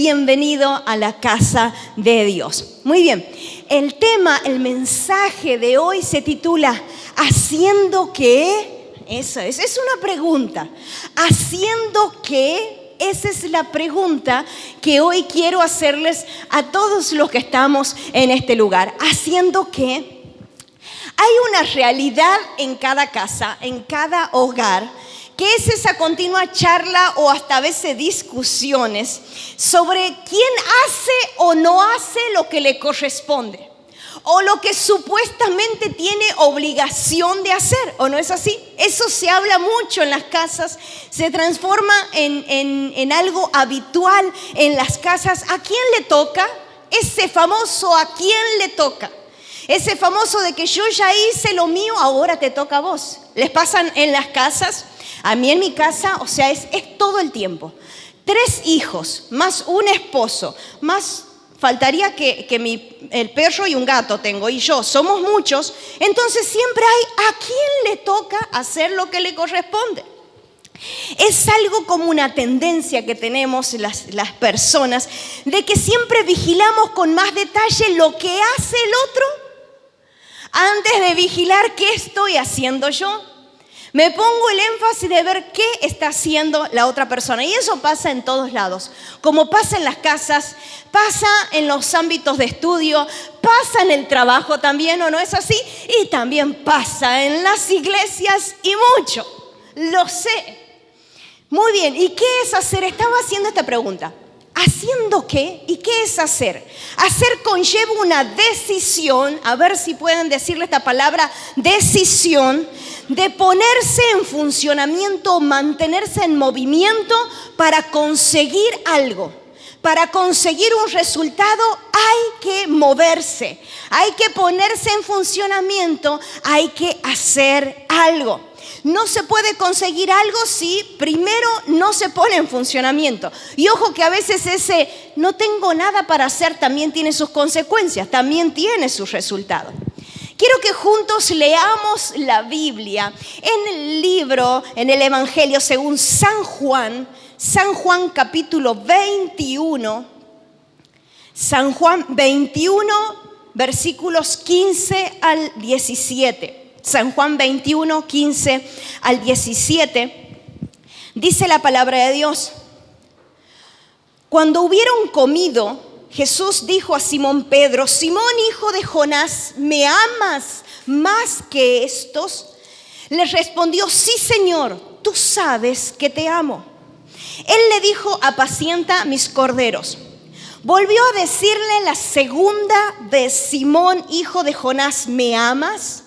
bienvenido a la casa de Dios. Muy bien, el mensaje de hoy se titula ¿Haciendo qué? Eso es una pregunta. ¿Haciendo qué? Esa es la pregunta que hoy quiero hacerles a todos los que estamos en este lugar. ¿Haciendo qué? Hay una realidad en cada casa, en cada hogar, que es esa continua charla o hasta a veces discusiones sobre quién hace o no hace lo que le corresponde o lo que supuestamente tiene obligación de hacer, ¿o no es así? Eso se habla mucho en las casas, se transforma en algo habitual en las casas. ¿A quién le toca? Ese famoso ¿a quién le toca? Ese famoso de que yo ya hice lo mío, ahora te toca a vos. ¿Les pasan en las casas? A mí en mi casa, o sea, es todo el tiempo. 3 hijos, más un esposo, más faltaría que el perro y un gato tengo, y yo, somos muchos. Entonces siempre hay a quién le toca hacer lo que le corresponde. Es algo como una tendencia que tenemos las personas, de que siempre vigilamos con más detalle lo que hace el otro, antes de vigilar qué estoy haciendo yo. Me pongo el énfasis de ver qué está haciendo la otra persona. Y eso pasa en todos lados. Como pasa en las casas, pasa en los ámbitos de estudio, pasa en el trabajo también, ¿o no es así? Y también pasa en las iglesias y mucho. Lo sé. Muy bien, ¿y qué es hacer? Estaba haciendo esta pregunta. ¿Haciendo qué? ¿Y qué es hacer? Hacer conlleva una decisión, a ver si pueden decirle esta palabra, decisión, de ponerse en funcionamiento, mantenerse en movimiento para conseguir algo. Para conseguir un resultado hay que moverse, hay que ponerse en funcionamiento, hay que hacer algo. No se puede conseguir algo si primero no se pone en funcionamiento. Y ojo que a veces ese no tengo nada para hacer también tiene sus consecuencias, también tiene sus resultados. Quiero que juntos leamos la Biblia en el libro, en el Evangelio según San Juan capítulo 21, San Juan 21, versículos 15 al 17. San Juan 21, 15 al 17, dice la palabra de Dios. Cuando hubieron comido, Jesús dijo a Simón Pedro: Simón, hijo de Jonás, ¿me amas más que estos? Le respondió: sí, Señor, tú sabes que te amo. Él le dijo: apacienta mis corderos. Volvió a decirle la segunda vez: Simón, hijo de Jonás, ¿me amas?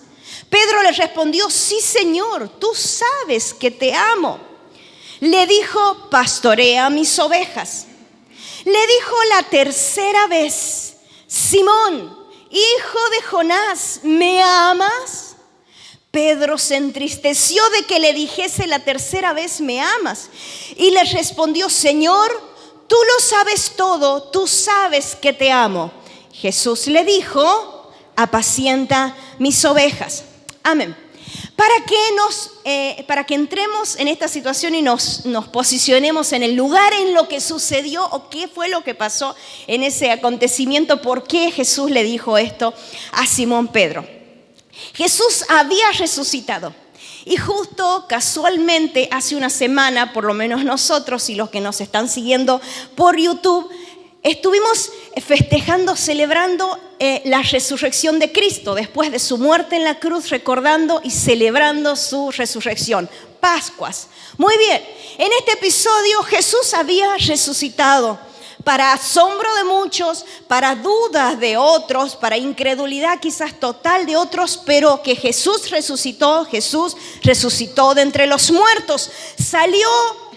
Pedro le respondió: sí, Señor, tú sabes que te amo. Le dijo: pastorea mis ovejas. Le dijo la tercera vez: Simón, hijo de Jonás, ¿me amas? Pedro se entristeció de que le dijese la tercera vez: ¿me amas? Y le respondió: Señor, tú lo sabes todo, tú sabes que te amo. Jesús le dijo: apacienta mis ovejas. Amén. Para que entremos en esta situación y nos posicionemos en el lugar en lo que sucedió o qué fue lo que pasó en ese acontecimiento, por qué Jesús le dijo esto a Simón Pedro. Jesús había resucitado y justo casualmente hace una semana, por lo menos nosotros y los que nos están siguiendo por YouTube, estuvimos festejando, celebrando la resurrección de Cristo después de su muerte en la cruz, recordando y celebrando su resurrección. Pascuas. Muy bien, en este episodio Jesús había resucitado para asombro de muchos, para dudas de otros, para incredulidad quizás total de otros, pero que Jesús resucitó de entre los muertos. Salió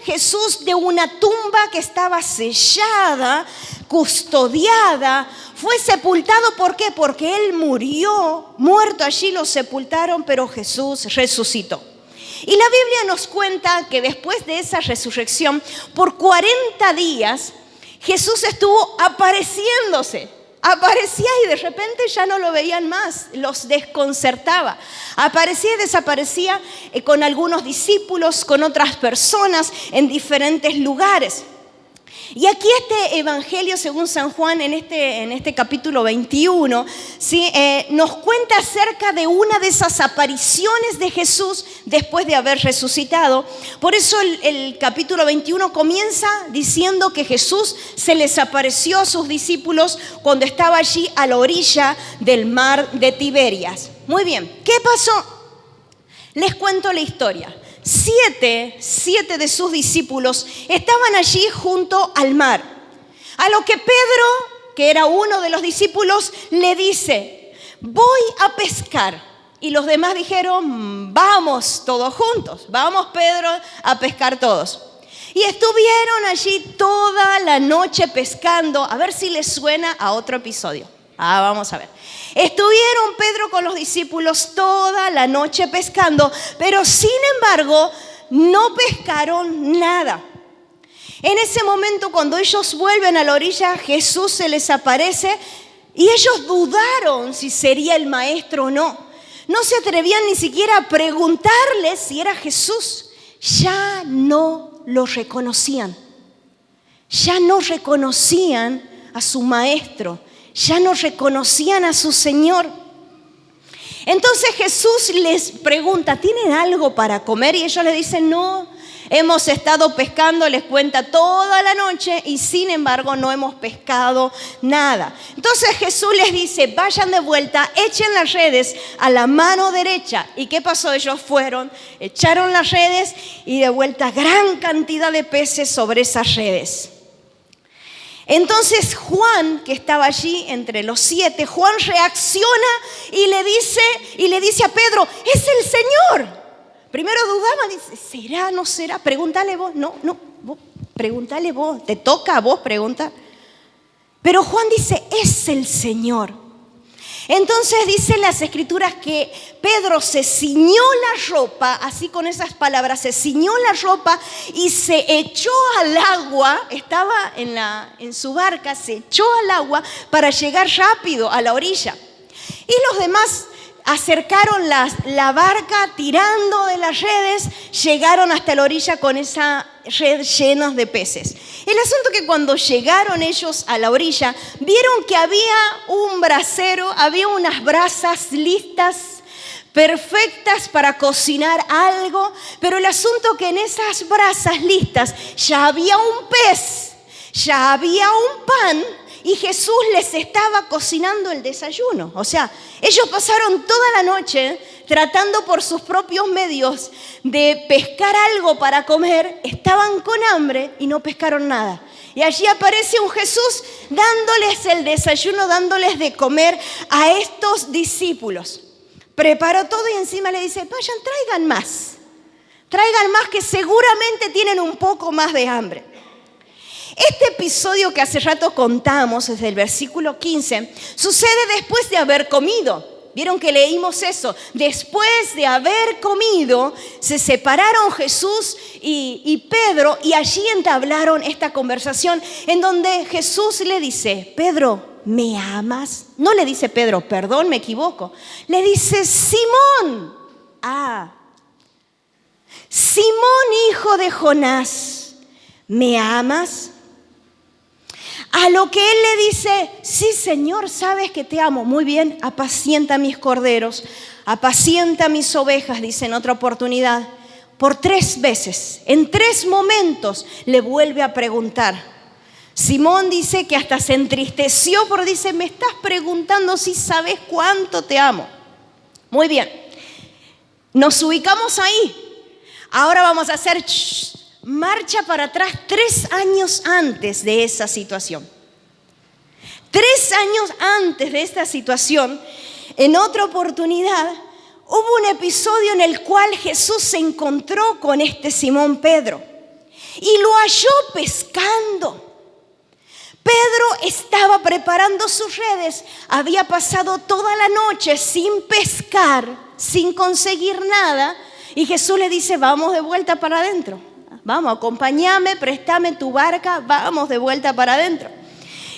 Jesús de una tumba que estaba sellada, custodiada, fue sepultado. ¿Por qué? Porque Él murió, muerto allí lo sepultaron, pero Jesús resucitó. Y la Biblia nos cuenta que después de esa resurrección, por 40 días, Jesús estuvo apareciéndose. Aparecía y de repente ya no lo veían más, los desconcertaba. Aparecía y desaparecía con algunos discípulos, con otras personas en diferentes lugares. Y aquí este evangelio, según San Juan, en este capítulo 21, ¿sí? Nos cuenta acerca de una de esas apariciones de Jesús después de haber resucitado. Por eso el capítulo 21 comienza diciendo que Jesús se les apareció a sus discípulos cuando estaba allí a la orilla del mar de Tiberias. Muy bien, ¿qué pasó? Les cuento la historia. Siete de sus discípulos estaban allí junto al mar. A lo que Pedro, que era uno de los discípulos, le dice: voy a pescar. Y los demás dijeron: vamos todos juntos, vamos Pedro a pescar todos. Y estuvieron allí toda la noche pescando. A ver si les suena a otro episodio. Vamos a ver. Estuvieron Pedro con los discípulos toda la noche pescando, pero sin embargo no pescaron nada. En ese momento, cuando ellos vuelven a la orilla, Jesús se les aparece y ellos dudaron si sería el maestro o no. No se atrevían ni siquiera a preguntarle si era Jesús. Ya no lo reconocían. Ya no reconocían a su maestro. Ya no reconocían a su Señor. Entonces Jesús les pregunta: ¿tienen algo para comer? Y ellos le dicen: no, hemos estado pescando, les cuenta, toda la noche y sin embargo no hemos pescado nada. Entonces Jesús les dice: vayan de vuelta, echen las redes a la mano derecha. ¿Y qué pasó? Ellos fueron, echaron las redes y de vuelta gran cantidad de peces sobre esas redes. Entonces Juan, que estaba allí entre los 7, Juan reacciona y le dice a Pedro: es el Señor. Primero dudaba, dice: ¿será, no será? Pregúntale vos. No, vos, pregúntale vos. Te toca a vos preguntar. Pero Juan dice: es el Señor. Entonces dicen las Escrituras que Pedro se ciñó la ropa, así con esas palabras, se ciñó la ropa y se echó al agua. Estaba en su barca, se echó al agua para llegar rápido a la orilla. Y los demás acercaron la barca tirando de las redes, llegaron hasta la orilla con esa red llena de peces. El asunto es que cuando llegaron ellos a la orilla, vieron que había un brasero, había unas brasas listas, perfectas para cocinar algo, pero el asunto es que en esas brasas listas ya había un pez, ya había un pan, y Jesús les estaba cocinando el desayuno. O sea, ellos pasaron toda la noche tratando por sus propios medios de pescar algo para comer. Estaban con hambre y no pescaron nada. Y allí aparece un Jesús dándoles el desayuno, dándoles de comer a estos discípulos. Preparó todo y encima le dice: vayan, traigan más que seguramente tienen un poco más de hambre. Este episodio que hace rato contamos, desde el versículo 15, sucede después de haber comido. ¿Vieron que leímos eso? Después de haber comido, se separaron Jesús y Pedro y allí entablaron esta conversación en donde Jesús le dice: Pedro, ¿me amas? No le dice Pedro, perdón, me equivoco. Le dice: Simón, Simón, hijo de Jonás, ¿me amas? A lo que él le dice: sí, Señor, sabes que te amo. Muy bien, apacienta mis corderos, apacienta mis ovejas, dice en otra oportunidad. Por 3 veces, en 3 momentos, le vuelve a preguntar. Simón dice que hasta se entristeció porque dice: me estás preguntando si sabes cuánto te amo. Muy bien, nos ubicamos ahí. Ahora vamos a hacer marcha para atrás 3 años antes de esa situación. 3 años antes de esta situación, en otra oportunidad, hubo un episodio en el cual Jesús se encontró con este Simón Pedro y lo halló pescando. Pedro estaba preparando sus redes, había pasado toda la noche sin pescar, sin conseguir nada, y Jesús le dice: vamos de vuelta para adentro. Vamos, acompáñame, préstame tu barca, vamos de vuelta para adentro.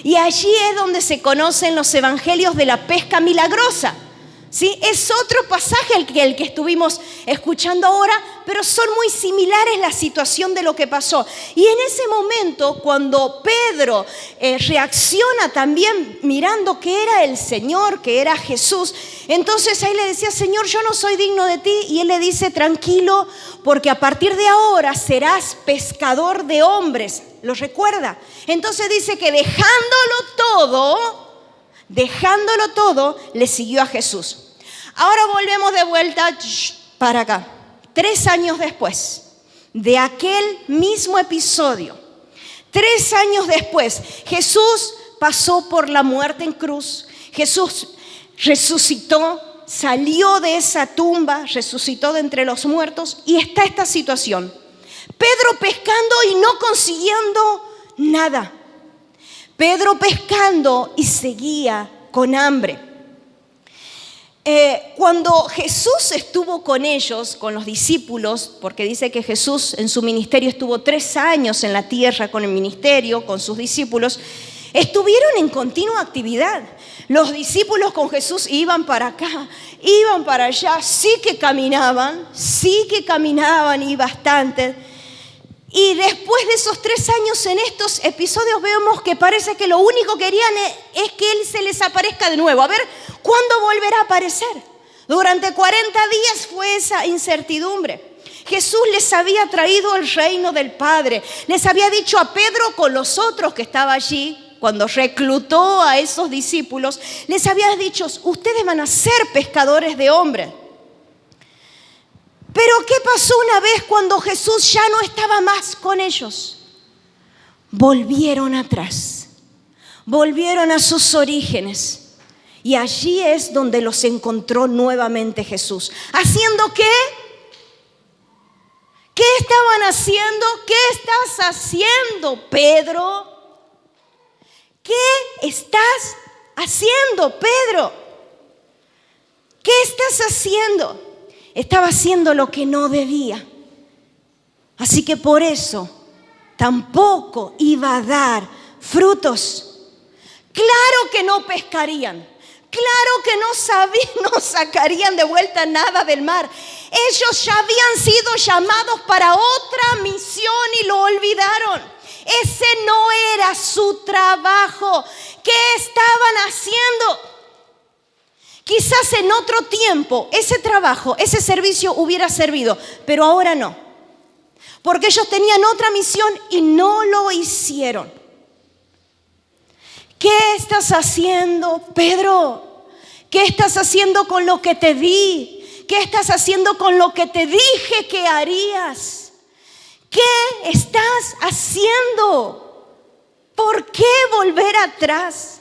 Y allí es donde se conocen los evangelios de la pesca milagrosa, ¿Sí? Es otro pasaje el que estuvimos escuchando ahora, pero son muy similares la situación de lo que pasó. Y en ese momento, cuando Pedro reacciona también mirando que era el Señor, que era Jesús, entonces ahí le decía, Señor, yo no soy digno de ti. Y él le dice, tranquilo, porque a partir de ahora serás pescador de hombres. ¿Lo recuerda? Entonces dice que dejándolo todo, le siguió a Jesús. Ahora volvemos de vuelta para acá. 3 años después de aquel mismo episodio, 3 años después, Jesús pasó por la muerte en cruz. Jesús resucitó, salió de esa tumba, resucitó de entre los muertos y está esta situación. Pedro pescando y no consiguiendo nada. Pedro pescando y seguía con hambre. Cuando Jesús estuvo con ellos, con los discípulos, porque dice que Jesús en su ministerio estuvo 3 años en la tierra con el ministerio, con sus discípulos, estuvieron en continua actividad. Los discípulos con Jesús iban para acá, iban para allá, sí que caminaban y bastante. Y después de esos 3 años en estos episodios vemos que parece que lo único que querían es que Él se les aparezca de nuevo. A ver, ¿cuándo volverá a aparecer? Durante 40 días fue esa incertidumbre. Jesús les había traído el reino del Padre. Les había dicho a Pedro con los otros que estaba allí, cuando reclutó a esos discípulos, les había dicho, ustedes van a ser pescadores de hombres. Pero ¿qué pasó una vez cuando Jesús ya no estaba más con ellos? Volvieron atrás, volvieron a sus orígenes. Y allí es donde los encontró nuevamente Jesús. ¿Haciendo qué? ¿Qué estaban haciendo? ¿Qué estás haciendo, Pedro? ¿Qué estás haciendo, Pedro? ¿Qué estás haciendo? Estaba haciendo lo que no debía. Así que por eso tampoco iba a dar frutos. Claro que no pescarían. Claro que no sacarían de vuelta nada del mar. Ellos ya habían sido llamados para otra misión y lo olvidaron. Ese no era su trabajo. ¿Qué estaban haciendo? Quizás en otro tiempo ese trabajo, ese servicio hubiera servido, pero ahora no. Porque ellos tenían otra misión y no lo hicieron. ¿Qué estás haciendo, Pedro? ¿Qué estás haciendo con lo que te di? ¿Qué estás haciendo con lo que te dije que harías? ¿Qué estás haciendo? ¿Por qué volver atrás?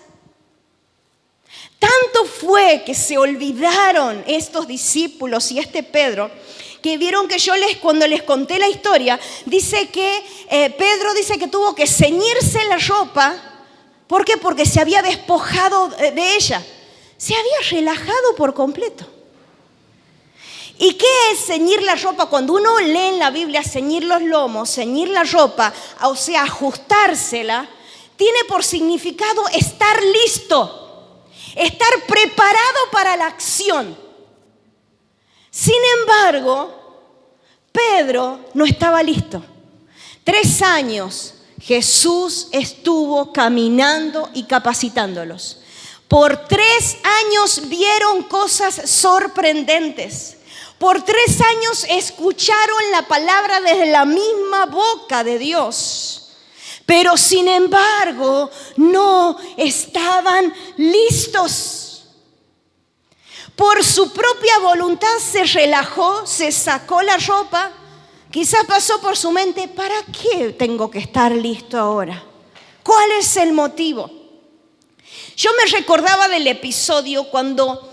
Tanto fue que se olvidaron estos discípulos y este Pedro, que vieron que cuando les conté la historia, dice que Pedro dice que tuvo que ceñirse la ropa. ¿Por qué? Porque se había despojado de ella. Se había relajado por completo. ¿Y qué es ceñir la ropa? Cuando uno lee en la Biblia ceñir los lomos, ceñir la ropa, o sea, ajustársela, tiene por significado estar listo. Estar preparado para la acción. Sin embargo, Pedro no estaba listo. 3 años Jesús estuvo caminando y capacitándolos. Por 3 años vieron cosas sorprendentes. Por 3 años escucharon la palabra desde la misma boca de Dios. Pero sin embargo, no estaban listos. Por su propia voluntad se relajó, se sacó la ropa. Quizás pasó por su mente, ¿para qué tengo que estar listo ahora? ¿Cuál es el motivo? Yo me recordaba del episodio cuando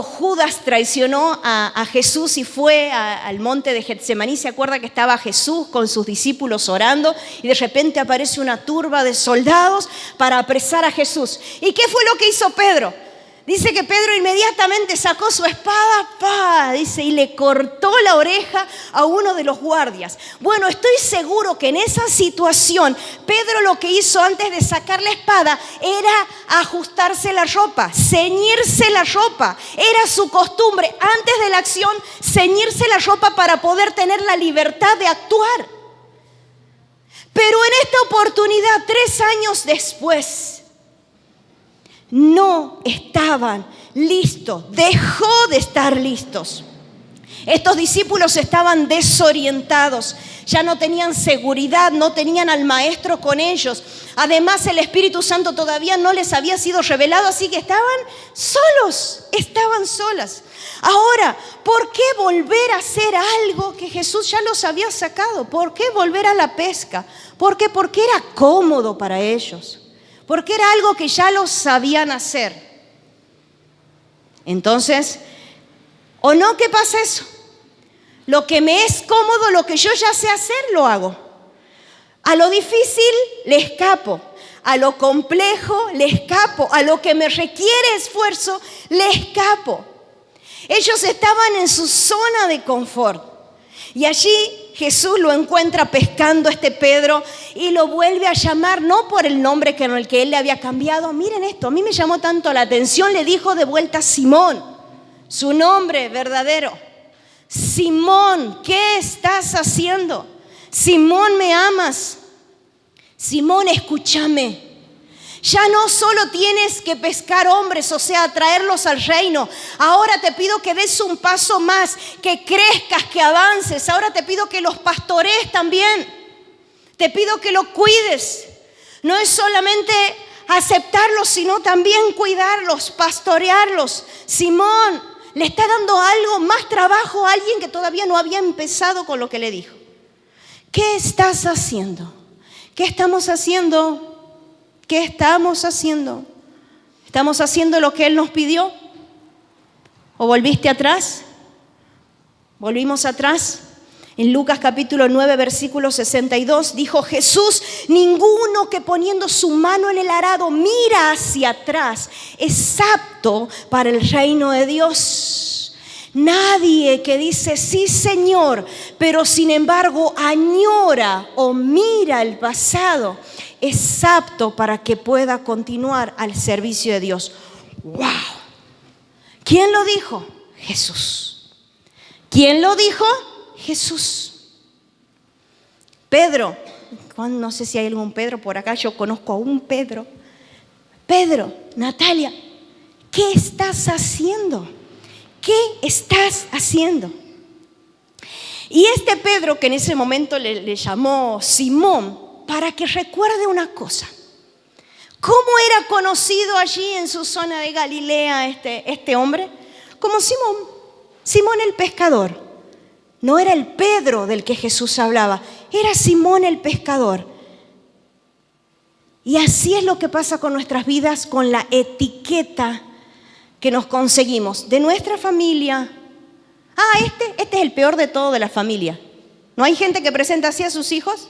Judas traicionó a Jesús y fue al monte de Getsemaní. ¿Se acuerda que estaba Jesús con sus discípulos orando y de repente aparece una turba de soldados para apresar a Jesús? ¿Y qué fue lo que hizo Pedro? Dice que Pedro inmediatamente sacó su espada, dice, y le cortó la oreja a uno de los guardias. Bueno, estoy seguro que en esa situación, Pedro lo que hizo antes de sacar la espada era ajustarse la ropa, ceñirse la ropa. Era su costumbre, antes de la acción, ceñirse la ropa para poder tener la libertad de actuar. Pero en esta oportunidad, 3 años después, no estaban listos, dejó de estar listos. Estos discípulos estaban desorientados, ya no tenían seguridad, no tenían al maestro con ellos. Además, el Espíritu Santo todavía no les había sido revelado, así que estaban solos, estaban solas. Ahora, ¿por qué volver a hacer algo que Jesús ya los había sacado? ¿Por qué volver a la pesca? ¿Por qué? Porque era cómodo para ellos. Porque era algo que ya lo sabían hacer. Entonces, ¿o no que pasa eso? Lo que me es cómodo, lo que yo ya sé hacer, lo hago. A lo difícil le escapo, a lo complejo le escapo, a lo que me requiere esfuerzo le escapo. Ellos estaban en su zona de confort. Y allí Jesús lo encuentra pescando a este Pedro y lo vuelve a llamar, no por el nombre con el que él le había cambiado. Miren esto, a mí me llamó tanto la atención, le dijo de vuelta Simón, su nombre verdadero. Simón, ¿qué estás haciendo? Simón, ¿me amas? Simón, escúchame. Ya no solo tienes que pescar hombres, o sea, traerlos al reino. Ahora te pido que des un paso más, que crezcas, que avances. Ahora te pido que los pastorees también. Te pido que los cuides. No es solamente aceptarlos, sino también cuidarlos, pastorearlos. Simón, le está dando algo más trabajo a alguien que todavía no había empezado con lo que le dijo. ¿Qué estás haciendo? ¿Qué estamos haciendo? ¿Qué estamos haciendo? ¿Estamos haciendo lo que Él nos pidió? ¿O volviste atrás? ¿Volvimos atrás? En Lucas capítulo 9, versículo 62, dijo Jesús, ninguno que poniendo su mano en el arado mira hacia atrás es apto para el reino de Dios. Nadie que dice sí Señor, pero sin embargo añora o mira el pasado, es apto para que pueda continuar al servicio de Dios. ¡Wow! ¿Quién lo dijo? Jesús. ¿Quién lo dijo? Jesús. Pedro, no sé si hay algún Pedro por acá, yo conozco a un Pedro. Pedro, Natalia, ¿qué estás haciendo? ¿Qué estás haciendo? Y este Pedro, que en ese momento le llamó Simón, para que recuerde una cosa. ¿Cómo era conocido allí en su zona de Galilea este hombre? Como Simón, Simón el pescador. No era el Pedro del que Jesús hablaba, era Simón el pescador. Y así es lo que pasa con nuestras vidas, con la etiqueta que nos conseguimos de nuestra familia. Este es el peor de todo de la familia. ¿No hay gente que presenta así a sus hijos?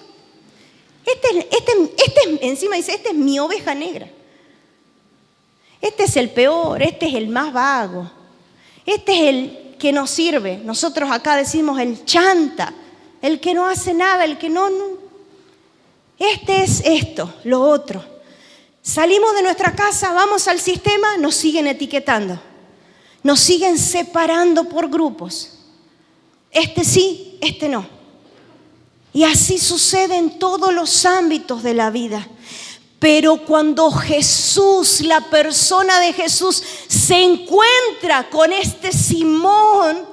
Encima dice, esta es mi oveja negra. Este es el peor, este es el más vago. Este es el que no sirve. Nosotros acá decimos el chanta, el que no hace nada, el que no. Este es esto, lo otro. Salimos de nuestra casa, vamos al sistema, nos siguen etiquetando. Nos siguen separando por grupos. Este sí, este no. Y así sucede en todos los ámbitos de la vida. Pero cuando Jesús, la persona de Jesús, se encuentra con este Simón,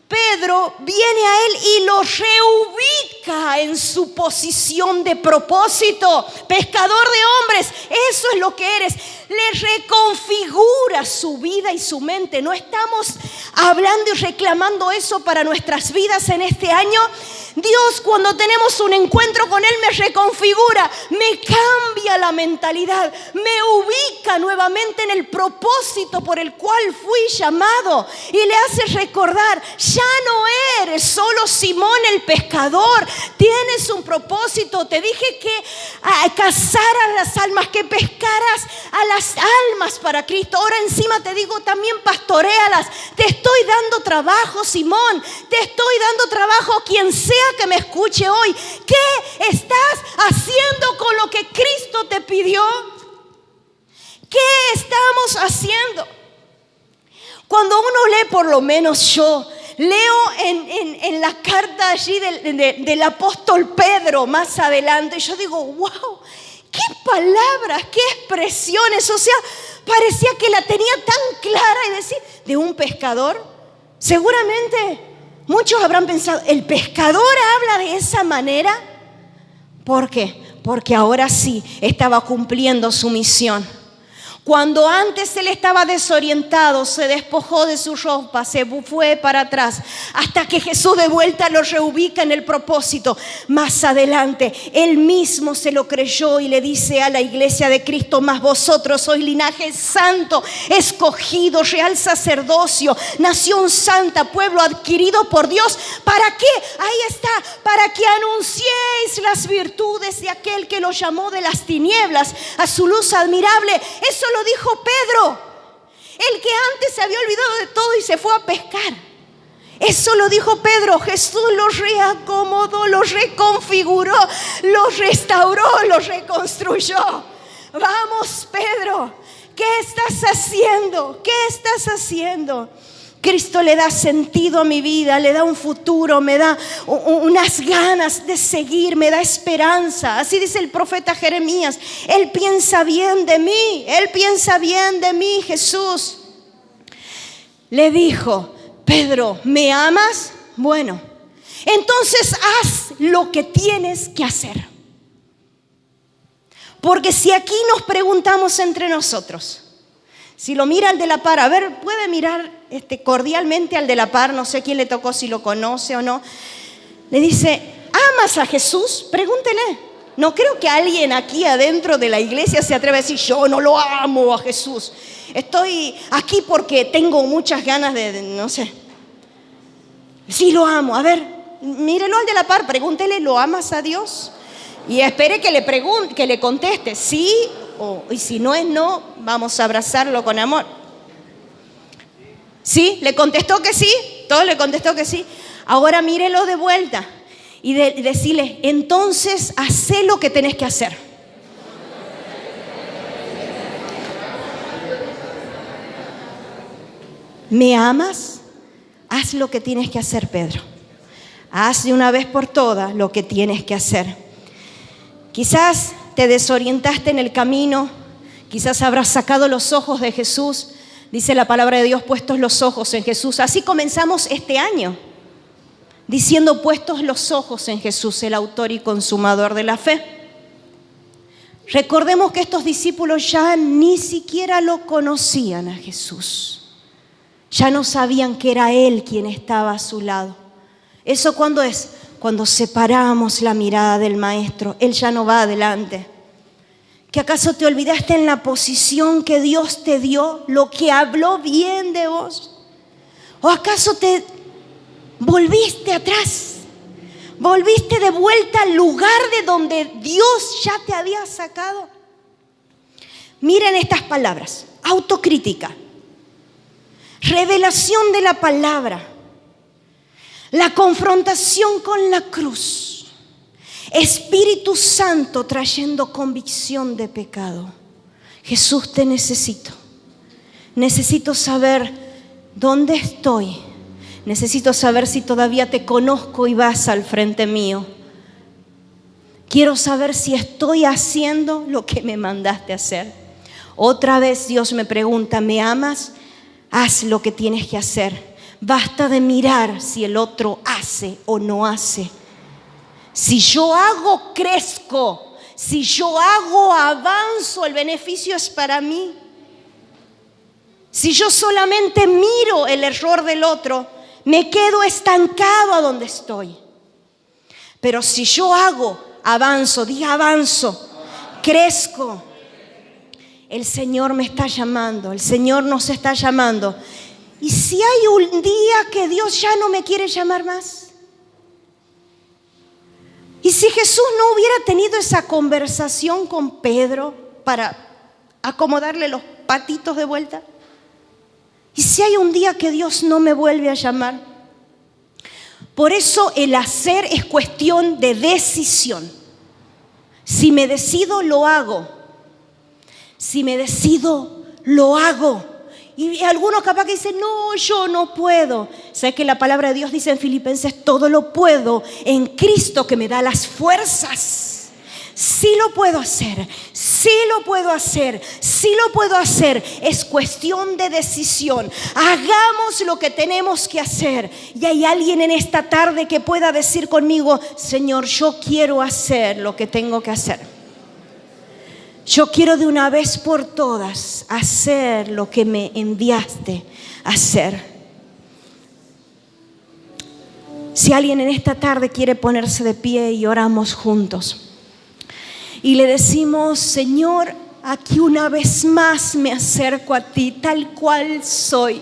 Pedro viene a él y lo reubica en su posición de propósito. Pescador de hombres, eso es lo que eres. Le reconfigura su vida y su mente. No estamos hablando y reclamando eso para nuestras vidas en este año, Dios, cuando tenemos un encuentro con Él, me reconfigura, me cambia la mentalidad, me ubica nuevamente en el propósito por el cual fui llamado y le hace recordar, ya no eres solo Simón el pescador, tienes un propósito. Te dije que cazaras las almas, que pescaras a las almas para Cristo. Ahora encima te digo también pastoréalas. Te estoy dando trabajo, Simón, te estoy dando trabajo a quien sea que me escuche hoy. ¿Qué estás haciendo con lo que Cristo te pidió? ¿Qué estamos haciendo? Cuando uno lee, por lo menos yo leo en la carta allí del apóstol Pedro más adelante, yo digo, wow, qué palabras, qué expresiones. O sea, parecía que la tenía tan clara y decir, de un pescador. Seguramente muchos habrán pensado, ¿el pescador habla de esa manera? ¿Por qué? Porque ahora sí estaba cumpliendo su misión. Cuando antes él estaba desorientado, se despojó de su ropa, se fue para atrás, hasta que Jesús de vuelta lo reubica en el propósito. Más adelante, él mismo se lo creyó y le dice a la iglesia de Cristo, mas vosotros sois linaje santo, escogido, real sacerdocio, nación santa, pueblo adquirido por Dios. ¿Para qué? Ahí está, para que anunciéis las virtudes de aquel que lo llamó de las tinieblas a su luz admirable. Eso lo dijo Pedro, el que antes se había olvidado de todo y se fue a pescar. Eso lo dijo Pedro. Jesús lo reacomodó, lo reconfiguró, lo restauró, lo reconstruyó. Vamos, Pedro, ¿qué estás haciendo? ¿Qué estás haciendo? Cristo le da sentido a mi vida, le da un futuro, me da unas ganas de seguir, me da esperanza. Así dice el profeta Jeremías, Él piensa bien de mí, Él piensa bien de mí. Jesús le dijo, Pedro, ¿me amas? Bueno, entonces haz lo que tienes que hacer. Porque si aquí nos preguntamos entre nosotros, si lo mira al de la par, a ver, puede mirar cordialmente al de la par, no sé quién le tocó, si lo conoce o no. Le dice, ¿amas a Jesús? Pregúntele. No creo que alguien aquí adentro de la iglesia se atreva a decir, yo no lo amo a Jesús. Estoy aquí porque tengo muchas ganas no sé. Sí lo amo. A ver, mírelo al de la par, pregúntele, ¿lo amas a Dios? Y espere que le conteste, sí. Y si no es no, vamos a abrazarlo con amor. ¿Sí? ¿Le contestó que sí? ¿Todo le contestó que sí? Ahora mírelo de vuelta y decirle, entonces hacé lo que tenés que hacer. ¿Me amas? Haz lo que tienes que hacer, Pedro. Haz de una vez por todas lo que tienes que hacer. Quizás te desorientaste en el camino, quizás habrás sacado los ojos de Jesús. Dice la palabra de Dios, puestos los ojos en Jesús. Así comenzamos este año, diciendo puestos los ojos en Jesús, el autor y consumador de la fe. Recordemos que estos discípulos ya ni siquiera lo conocían a Jesús. Ya no sabían que era Él quien estaba a su lado. ¿Eso cuándo es? Cuando separamos la mirada del Maestro. Él ya no va adelante. ¿Que acaso te olvidaste en la posición que Dios te dio, lo que habló bien de vos? ¿O acaso te volviste atrás? ¿Volviste de vuelta al lugar de donde Dios ya te había sacado? Miren estas palabras: autocrítica, revelación de la palabra, la confrontación con la cruz, Espíritu Santo trayendo convicción de pecado. Jesús, te necesito. Necesito saber dónde estoy. Necesito saber si todavía te conozco y vas al frente mío. Quiero saber si estoy haciendo lo que me mandaste hacer. Otra vez Dios me pregunta, ¿me amas? Haz lo que tienes que hacer. Basta de mirar si el otro hace o no hace. Si yo hago, crezco. Si yo hago, avanzo. El beneficio es para mí. Si yo solamente miro el error del otro, me quedo estancado a donde estoy. Pero si yo avanzo, diga avanzo, crezco. El Señor me está llamando, el Señor nos está llamando. ¿Y si hay un día que Dios ya no me quiere llamar más? ¿Y si Jesús no hubiera tenido esa conversación con Pedro para acomodarle los patitos de vuelta? ¿Y si hay un día que Dios no me vuelve a llamar? Por eso el hacer es cuestión de decisión. Si me decido, lo hago. Si me decido, lo hago. Y algunos capaz que dicen, no, yo no puedo. ¿Sabes que la palabra de Dios dice en Filipenses? Todo lo puedo en Cristo que me da las fuerzas. Sí lo puedo hacer, sí lo puedo hacer, sí lo puedo hacer. Es cuestión de decisión. Hagamos lo que tenemos que hacer. Y hay alguien en esta tarde que pueda decir conmigo, Señor, yo quiero hacer lo que tengo que hacer. Yo quiero de una vez por todas hacer lo que me enviaste a hacer. Si alguien en esta tarde quiere ponerse de pie y oramos juntos. Y le decimos, Señor, aquí una vez más me acerco a ti, tal cual soy.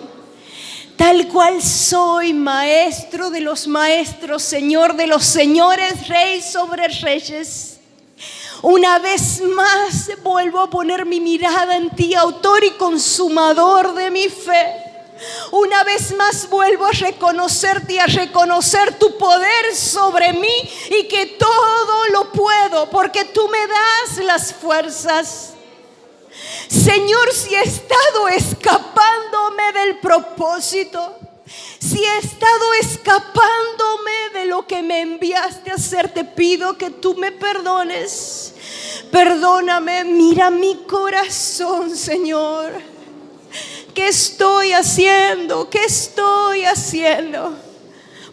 Tal cual soy, Maestro de los maestros, Señor de los señores, Rey sobre reyes. Una vez más vuelvo a poner mi mirada en ti, autor y consumador de mi fe. Una vez más vuelvo a reconocerte y a reconocer tu poder sobre mí y que todo lo puedo porque tú me das las fuerzas. Señor, si he estado escapándome del propósito, si he estado escapándome de lo que me enviaste a hacer, te pido que tú me perdones. Perdóname, mira mi corazón, Señor. ¿Qué estoy haciendo? ¿Qué estoy haciendo?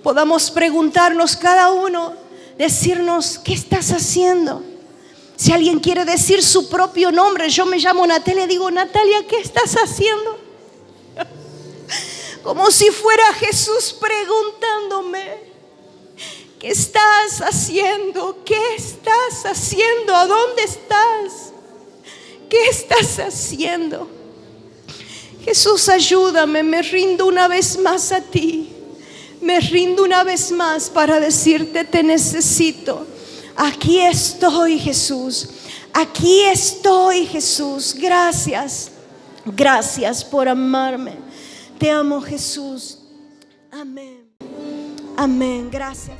Podamos preguntarnos cada uno, decirnos, ¿qué estás haciendo? Si alguien quiere decir su propio nombre, yo me llamo Natalia, digo, Natalia, ¿qué estás haciendo? Como si fuera Jesús preguntándome, ¿qué estás haciendo? ¿Qué estás haciendo? ¿A dónde estás? ¿Qué estás haciendo? Jesús, ayúdame, me rindo una vez más a ti. Me rindo una vez más para decirte, te necesito. Aquí estoy, Jesús. Aquí estoy, Jesús. Gracias. Gracias por amarme. Te amo, Jesús. Amén. Amén. Gracias.